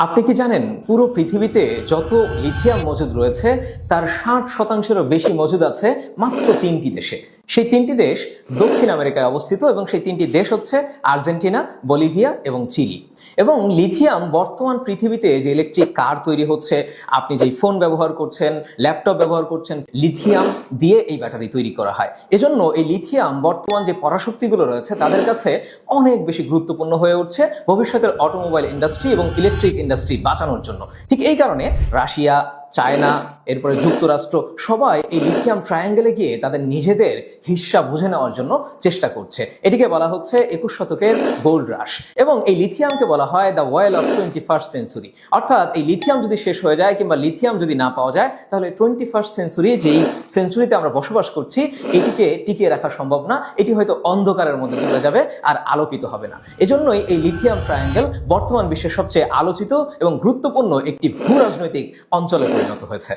আপনি কি জানেন পুরো পৃথিবীতে যত লিথিয়াম মজুদ রয়েছে তার 60%-এরও বেশি মজুদ আছে মাত্র 3টি দেশে। সেই 3টি দেশ দক্ষিণ আমেরিকায় অবস্থিত এবং সেই 3টি দেশ হচ্ছে আর্জেন্টিনা, বলিভিয়া এবং চিলি। এবং লিথিয়াম বর্তমান পৃথিবীতে যে ইলেকট্রিক কার তৈরি হচ্ছে, আপনি যেই ফোন ব্যবহার করছেন, ল্যাপটপ ব্যবহার করছেন, লিথিয়াম দিয়ে এই ব্যাটারি তৈরি করা হয়। এজন্য এই লিথিয়াম বর্তমান যে পরাশক্তিগুলো রয়েছে তাদের কাছে অনেক বেশি গুরুত্বপূর্ণ হয়ে উঠছে ভবিষ্যতের অটোমোবাইল ইন্ডাস্ট্রি এবং ইলেকট্রিক ইন্ডাস্ট্রি বাঁচানোর জন্য। ঠিক এই কারণে রাশিয়া, চায়না, এরপরে যুক্তরাষ্ট্র সবাই এই লিথিয়াম ট্রায়াঙ্গেলে গিয়ে তাদের নিজেদের হিস্সা বুঝে নেওয়ার জন্য চেষ্টা করছে। এটিকে বলা হচ্ছে 21 শতকের গোল্ড রাশ এবং এই লিথিয়ামকে বলা হয় the well of 21st century. অর্থাৎ এই লিথিয়াম যদি শেষ হয়ে যায় কিংবা লিথিয়াম যদি না পাওয়া যায় তাহলে 21st সেঞ্চুরি, যেই সেঞ্চুরিতে আমরা বসবাস করছি, এটিকে টিকিয়ে রাখা সম্ভব না। এটি হয়তো অন্ধকারের মধ্যে চলে যাবে আর আলোকিত হবে না। এজন্যই এই লিথিয়াম ট্রায়াঙ্গেল বর্তমান বিশ্বের সবচেয়ে আলোচিত এবং গুরুত্বপূর্ণ একটি ভূ রাজনৈতিক অঞ্চলে পরিণত হয়েছে।